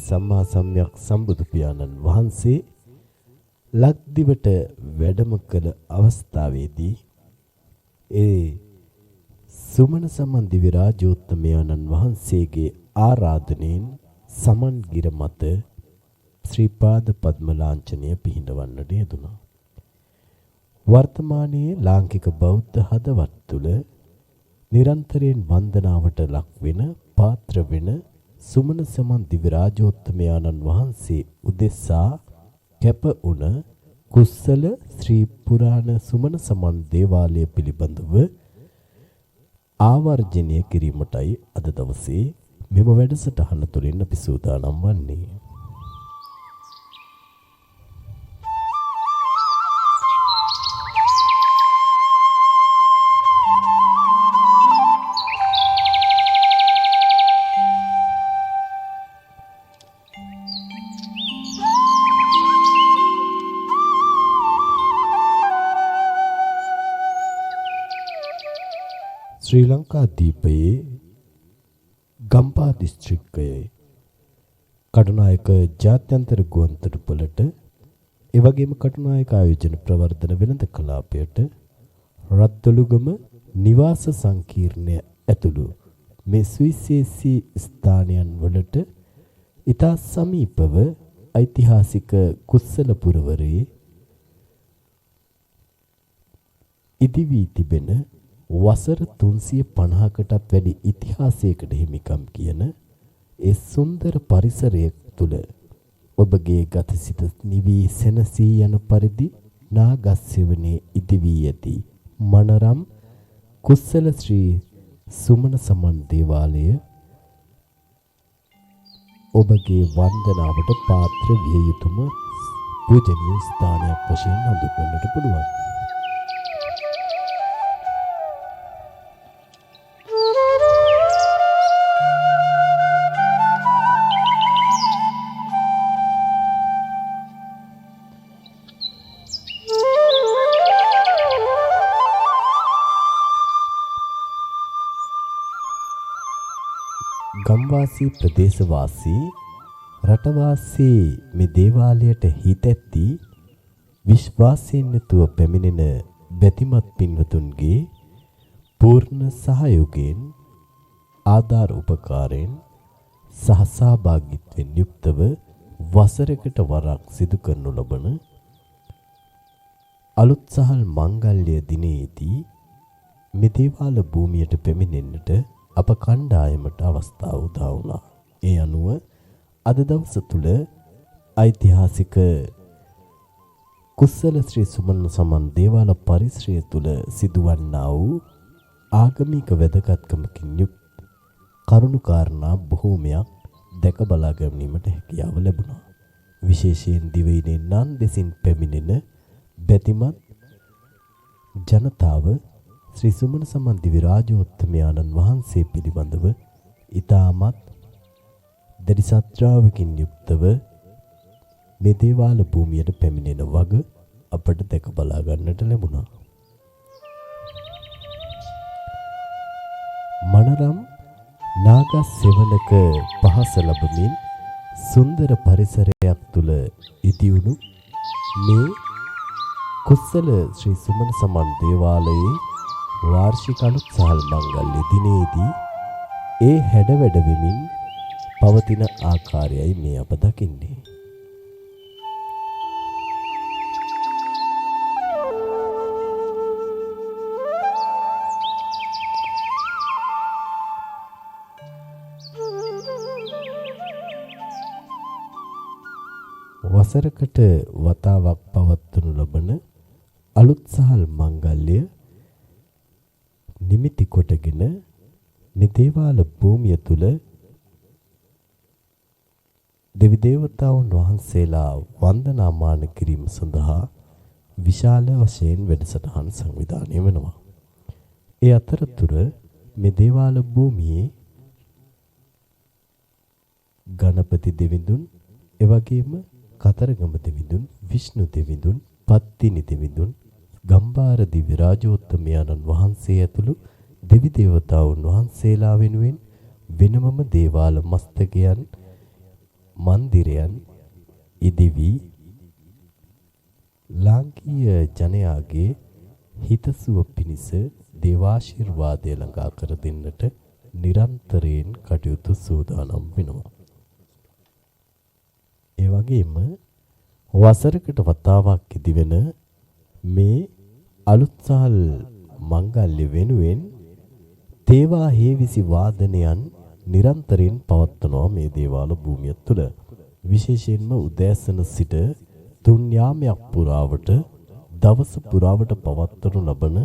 සම්මා සම්්‍යක් සම්බුදු පියාණන් වහන්සේ ලක්දිවට වැඩම කළ අවස්ථාවේදී ඒ සුමන සමන් දිව්‍ය රාජෝත්තමයන්න් වහන්සේගේ ආරාධනෙන් සමන්ගිර මත ශ්‍රී පාද පද්ම ලාංඡනය පිහිටවන්නට යෙදුණා. වර්තමානයේ ලාංකික බෞද්ධ හදවත් තුළ නිරන්තරයෙන් වන්දනාවට ලක්වෙන පාත්‍ර වෙන සුමන සමන් දිව්‍ය රාජෝත්තමයන්න් වහන්සේ උදෙසා කැප වුණ කුස්සල ශ්‍රී පුරාණ සුමන සමන් දේවාලය පිළිබඳව ආවර්ජනය කිරීමටයි අද දවසේ මෙම වැඩසටහන තුළින් අපි සූදානම් වන්නේ. ශ්‍රී ලංකා දීපයේ ගම්පහ දිස්ත්‍රික්කයේ කටුනායක ජාත්‍යන්තර ගුවන්තොටුපළට එවැගේම කටුනායක ආයෝජන ප්‍රවර්ධන වෙළඳ කලාපයට රත්දොළුගම නිවාස සංකීර්ණය ඇතුළු මේ සුවිශේෂී ස්ථානයන් වලට ඉතා සමීපව ඓතිහාසික කුස්සල පුරවරයේ ඉදිවී තිබෙන වසර 350කටත් වැඩි ඉතිහාසයකට හිමිකම් කියන ඒ සුන්දර පරිසරය තුළ ඔබගේ ගතසිත නිවී සැනසී යන පරිදි නාගස්සෙවනේ ඉදිවී ඇති මනරම් කුස්සල ශ්‍රී සුමන සමන් දේවාලය ඔබගේ වන්දනාවට පාත්‍ර විය යුතුම පූජනීය ස්ථානයක් වශයෙන් හඳුන්වන්නට පුළුවන්. ගම්වාසී ප්‍රදේශවාසී රටවාසී මේ දේවාලයට හිතැත්ති විශ්වාසයෙන් යුතුව පැමිණෙන බැතිමත් පින්වතුන්ගේ පූර්ණ සහයෝගයෙන් ආධාර උපකාරයෙන් සහ සහභාගීත්වයෙන් යුක්තව වසරකට වරක් සිදු කරනු ලබන අලුත් සහල් මංගල්‍ය දිනේදී මේ දේවාල භූමියට පැමිණෙන්නට අප කණ්ඩායමට අවස්ථාව උදා වුණා. ඒ අනුව අද දවස තුල ඓතිහාසික කුස්සල ශ්‍රී සුමන සමන් දේවාල පරිසරය තුල සිදුවන්නා වූ ආගමික වැදගත්කමකින් යුක්ත කරුණු කාරණා බොහෝමයක් දැක බලා ගැනීමට හැකියාව ලැබුණා. විශේෂයෙන් දිවයිනේ නන් දෙසින් පැමිණෙන බැතිමත් ජනතාව ශ්‍රී සුමන සමන් දිව්‍ය රාජෝත්තමයන්න් වහන්සේ පිළිබඳව ඊටමත් දැඩි ශ්‍රද්ධාවකින් යුක්තව මේ දේවාල භූමියට පැමිණෙන වග අපට දැක බලා ගන්නට ලැබුණා. මනරම් නාගස් සෙවණක පහස ලැබමින් සුන්දර පරිසරයක් තුල ඉදිවුණු මේ කුස්සල ශ්‍රී සුමන සමන් දේවාලයේ වාර්ෂික අලුත් සහල් මංගල්‍ය දිනේදී ඒ හැඩවැඩ වෙමින් පවතින ආකාරයයි මේ අප දකින්නේ. වසරකට වතාවක් පවත්වනු ලබන අලුත් සහල් මංගල්‍ය නිමිති කොටගෙන මේ දේවාල භූමිය තුල දෙවි දේවතාවුන් වහන්සේලා වන්දනාමාන කිරීම සඳහා විශාල වශයෙන් වැඩසටහන් සංවිධානය වෙනවා. ඒ අතරතුර මේ දේවාල භූමියේ ගණපති දෙවිඳුන් එවැගේම කතරගම දෙවිඳුන් විෂ්ණු දෙවිඳුන් පත්තිනි දෙවිඳුන් ගම්බාර දිව්‍ය රාජෝත්තමයන්න් වහන්සේ ඇතුළු දෙවි දේවතාවුන් වහන්සේලා වෙනුවෙන් වෙනමම දේවාල මස්තකයන් මන්දිරයන් ඉදිවි ලාංකීය ජනයාගේ හිතසුව පිණිස දේවාශිර්වාදය ළඟා කර දෙන්නට නිරන්තරයෙන් කටයුතු සූදානම් වෙනවා. ඒ වගේම වසරකට වතාවක් ඉදිවෙන මේ අලුත්සහල් මංගල්‍ය වෙනුවෙන් තේවා හේවිසි වාදනයන් නිරන්තරයෙන් පවත්වනවා මේ දේවාල භූමිය තුළ. විශේෂයෙන්ම උදෑසන සිට තුන් යාමයක් පුරාවට දවස පුරාවට පවත්වනු ලබන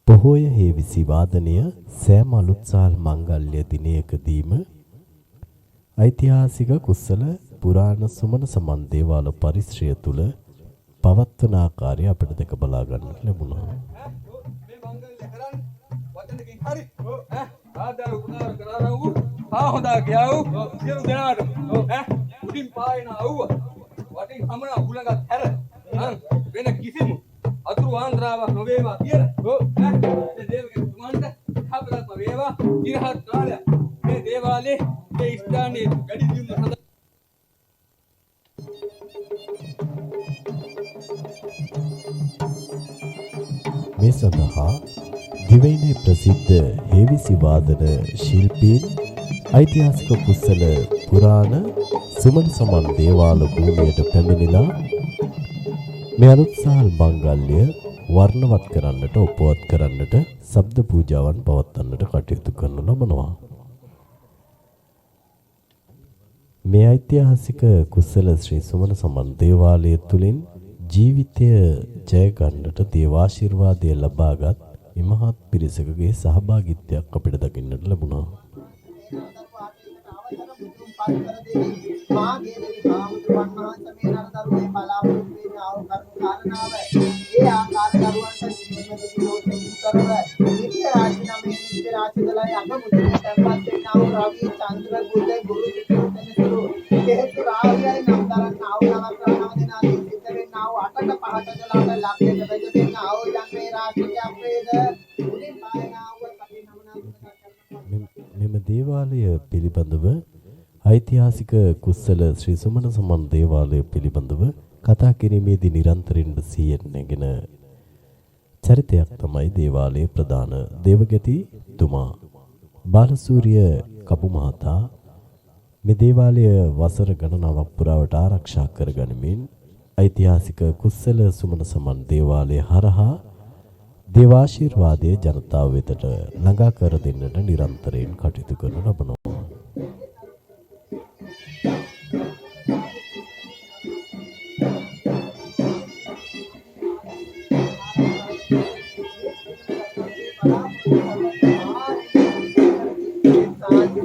පොහොය හේවිසි වාදනය සෑම අලුත්සහල් මංගල්‍ය දිනයකදීම ඓතිහාසික කුසල පුරාණ සුමන සමන් දේවාල පරිශ්‍රය තුළ පවත්වන ආකාරය අපිට දැක බලා ගන්නට ලැබුණා. මේ මංගල්‍ය කරන්නේ වචනකින් හරි ආදාර උපකාර කරනවු හොඳා ගියාවු සියලු දෙනාට උඩින් පායන අවුව වටින් හමන උලඟත් හැර වෙන කිසිම අතුරු ආන්ද්‍රාවක් නොවේවා කියලා මේ දේවගේ තුමන්ට හබරත්ම වේවා ඉරහත් කාලය මේ දේවාලේ මේ ස්ථානයේ ගඩි දියුණු සඳහා මේ සඳහා දිවයිනේ ප්‍රසිද්ධ හේවිසි වාදන ශිල්පීන් ඓතිහාසික කුසල පුරාණ සුමන සමන් දේවාල භූමියට පැමිණිලා මේ අලුත්සහල් මංගල්‍ය වර්ණවත් කරන්නට උපවත් කරන්නට ශබ්ද පූජාවන් පවත්වන්නට කටයුතු කරනු ලබනවා. මේ ඓතිහාසික කුසල ශ්‍රී සුමන සමන් දේවාලය තුලින් ජීවිතය ජය ගන්නට දේවාශිර්වාදය ලබාගත් ඉමහත් පිරිසකගේ සහභාගීත්වයක් අපිට දකින්නට ලැබුණා. මෙම දේවාලය පිළිබඳව ඓතිහාසික කුසල ශ්‍රී සුමන සමන් දේවාලය පිළිබඳව කතා කිරීමේදී නිරන්තරයෙන්ම සිහියෙන් නැගෙන චරිතයක් තමයි දේවාලයේ ප්‍රධාන දේවගති තුමා බාලසූරිය කපු මහතා. මේ දේවාලය වසර ගණනාවක් පුරාවට ආරක්ෂා කරගනිමින් ඓතිහාසික කුසල සුමන සමන් දේවාලය හරහා දේවාශිර්වාදයේ ජනතාව වෙතට ළඟා කර දෙන්නට නිරන්තරයෙන් කටයුතු කරනු ලබනවා.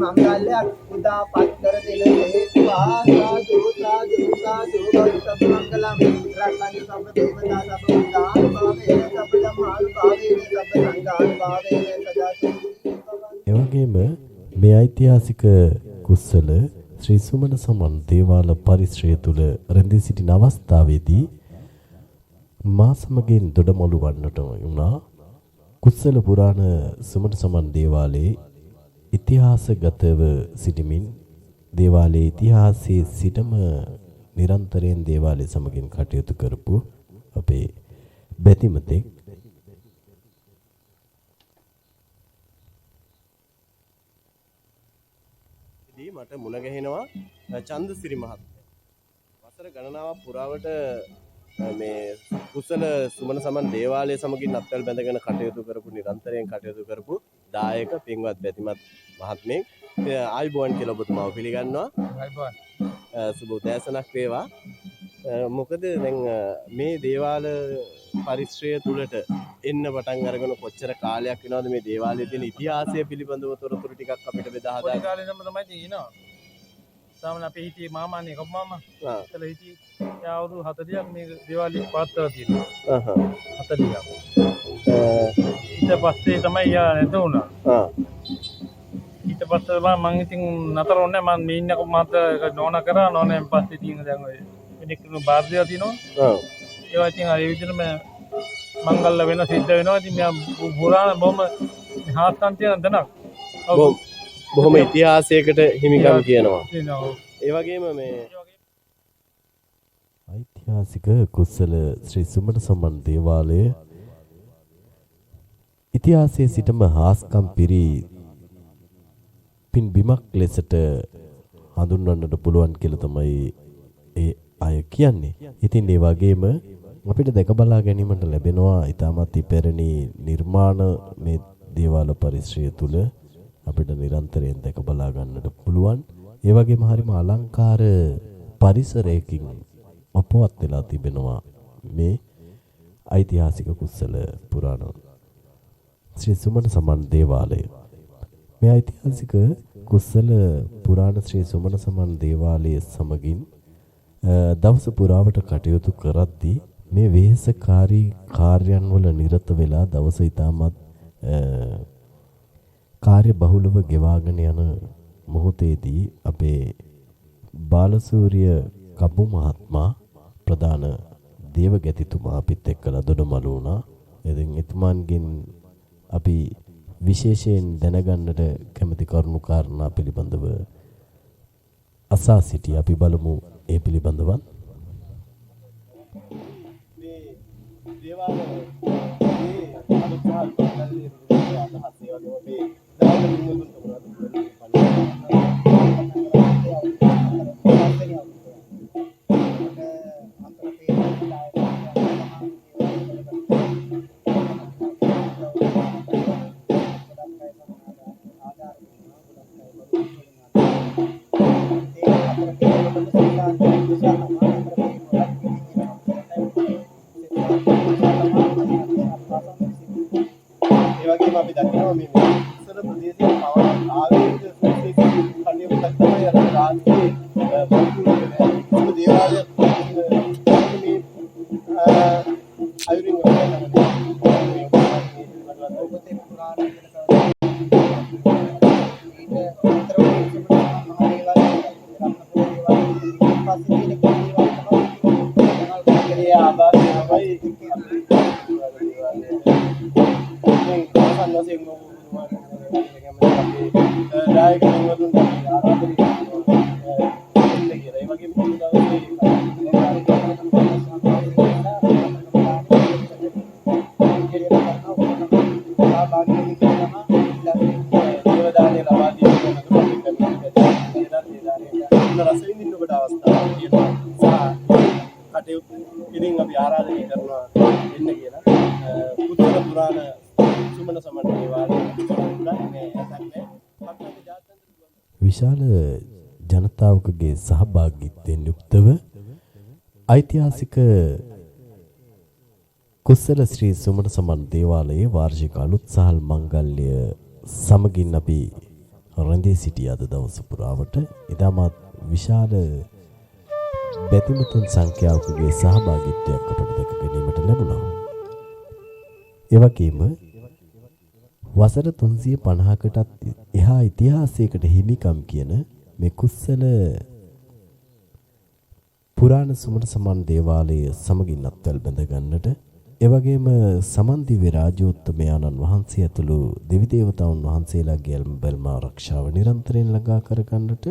මංගල්‍යයක් උදාපත් කර දෙන හේතුවා සාදු සාදු සාදු සබ්බ මංගලම් රක්ඛන්තු සබ්බ දේවතා සබ්බ උදාන භාවේන සබ්බ ධම්මාන භාවේන සබ්බ සංඝාන භාවේන සදාසු. එවැගේම මේ ඓතිහාසික කුසල ශ්‍රී සුමන සමන් දේවාල පරිශ්‍රය තුල රැඳී සිටින අවස්ථාවේදී මා සමගින් දොඩමළු වන්නට වුණා කුසල පුරාණ සුමන සමන් දේවාලයේ ඉතිහාසගතව සිටමින් දේවාලයේ ඉතිහාසයේ සිටම නිරන්තරයෙන් දේවාලය සමගින් කටයුතු කරපු අපේ බැතිමතෙක් ඉතින් මට මුණ ගැහෙනවා චන්දසිරි මහත්මයා. වසර ගණනාවක් පුරාවට මේ කුසල සුමන සමන් දේවාලය සමගින් අත්වැල් බැඳගෙන කටයුතු කරපු නිරන්තරයෙන් කටයුතු කරපු දායක පින්වත් බැතිමත් මහත්මයෙක්. ආයුබෝවන් කියලා ඔබතුමාව පිළිගන්නවා. ආයුබෝවන්. සුබ උදෑසනක් වේවා. මොකද දැන් මේ දේවාල පරිශ්‍රය තුලට එන්න පටන් අරගෙන කොච්චර කාලයක් වෙනවද මේ දේවාලයේ තියෙන ඉතිහාසය පිළිබඳව තොරතුරු ටිකක් අපිට බෙදා හදා. පොඩි කාලේ ඉඳන්ම තමයි තියෙනවා. සාමාන්‍ය අපේ හිටියේ මාමානේ කපු මාමා. එතන හිටියේ අවුරුදු 40ක් මේ දේවාලේ පවත්වලා තියෙනවා. 40ක්. ඊට පස්සේ තමයි යා නැත උනා. ඊට පස්සේ මම ඉතින් නතර වුණේ මම මේ ඉන්න මත නෝනා කරා නෝනෙන් පස්සේ තියෙන දැන් ඔය කෙනෙක් නෝ බාර්දියා තියෙනවා. ඒවා ඉතින් අර ඒ විදිහටම මංගල්‍ය වෙන සිද්ධ වෙනවා. ඉතින් මම පුරාණ බොම හාස්කම් තියෙන දණක්. බොහොම ඉතිහාසයකට හිමිකම් කියනවා. තියෙනවා. ඒ වගේම මේ ඓතිහාසික කුසල ශ්‍රී සුමන සමන් දේවාලය ඉතිහාසයේ සිටම හාස්කම් පිරි පින් බිමක් ලෙසට හඳුන්වන්නට පුළුවන් කියලා තමයි ඒ අය කියන්නේ. ඉතින් ඒ වගේම අපිට දැක බලා ගැනීමට ලැබෙනවා ඊටමත් ඉපැරණි නිර්මාණ මේ දේවාල පරිසරය තුල අපිට නිරන්තරයෙන් දැක බලා ගන්නට පුළුවන්. ඒ වගේම හරිම අලංකාර පරිසරයකින් අපවත් වෙලා තිබෙනවා මේ ඓතිහාසික කුසල පුරාණ ශ්‍රී සුමන සමන් දේවාලය. මේ ඓතිහාසික කුසල පුරාණ ශ්‍රී සුමන සමන් දේවාලයේ සමගින් දවස පුරාවට කටයුතු කරද්දී මේ වෙහෙසකාරී කාර්යයන් වල නිරත වෙලා දවස ඉතාමත් කාර්ය බහුලව ගෙවාගෙන යන මොහොතේදී අපේ බාලසූරිය කබු මහත්මයා ප්‍රධාන දේවගැතිතුමා අපිත් එක්කලා දොඩමළු වුණා. ඉතින් එතුමන්ගෙන් අපි විශේෂයෙන් දැනගන්නට කැමති කරුණු කාරණා පිළිබඳව අසා සිටි අපි බලමු ඒ පිළිබඳව. මේ දේවාලයේ මේ අනුකම්පාව කරන්නේ අදහස් ඒ වගේම මේ දාන නිමුතුන් අපි දකිනවා මේ ඉස්සර ප්‍රදේශයේ පවන ආවේග සුසේක කණියුක්තක් තමයි අර රාජ්‍යයේ බෞද්ධ දේවාලය මේ අයුරින් විශාල ජනතාවකගේ සහභාගීත්වයෙන් යුක්තව ඓතිහාසික කුසල ශ්‍රී සුමන සමන් දේවාලයේ වාර්ෂික අලුත් සහල් මංගල්‍ය සමගින් අපි රැඳී සිටි අද දවස පුරාවට ඉතාමත් විශාල බැතිමතුන් සංඛ්‍යාවකගේ සහභාගීත්වයක් අපට දැක ගැනීමට ලැබුණා. ඒ වගේම වසර 350කටත් එහා ඉතිහාසයකට හිමිකම් කියන මේ කුසල පුරාණ සුමන සමන් දේවාලයේ සමගින් අත්වැල් බැඳ ගන්නට ඒ වගේම සමන් දිව්‍ය රාජෝත්තමයන්න් වහන්සේ ඇතුළු දෙවි දේවතාවුන් වහන්සේලාගේ බැල්ම ආරක්ෂාව නිරන්තරයෙන් ළඟා කර ගන්නට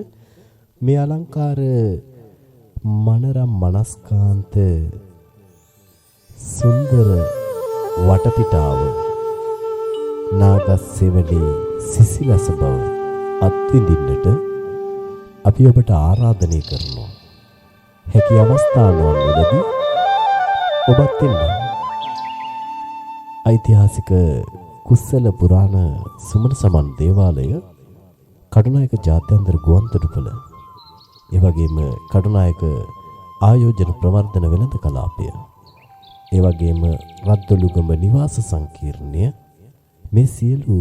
මේ අලංකාර මනරම් මනස්කාන්ත සුන්දර වටපිටාව නාගස්සෙවණේ සිසිලස බව අත්විඳින්නට අපි ඔබට ආරාධනය කරනවා. හැකි අවස්ථාවන් වලදී ඔබත් එන්න. ඓතිහාසික කුසල පුරාණ සුමන සමන් දේවාලය කටුනායක ජාත්‍යන්තර ගුවන්තොටුපළ ඒ වගේම කටුනායක ආයෝජන ප්‍රවර්ධන වෙළඳ කලාපය ඒ වගේම රද්දොළුගම නිවාස සංකීර්ණය මේ සියලු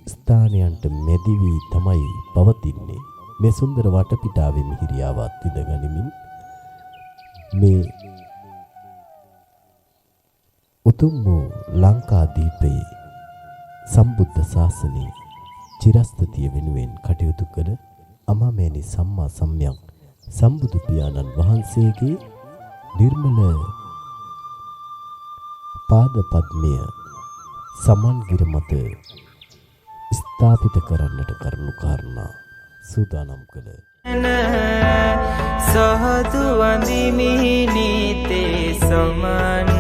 ස්ථානයන්ට මැදි වී තමයි පවතින්නේ. මේ සුන්දර වටපිටාවේ මිහිරියාව අත්විඳ ගනිමින් මේ උතුම් වූ ලංකාදීපයේ සම්බුද්ධ ශාසනයේ චිරස්ථිතිය වෙනුවෙන් කටයුතු කළ අමාමෑණි සම්මා සම්යක් සම්බුදු පියාණන් වහන්සේගේ නිර්මල පාද පද්මය සමන්ගිර මත ස්ථාපිත කරන්නට කරුණු කාරණා සූදානම් කළ සහතු වඳිමි නීතේ සමාන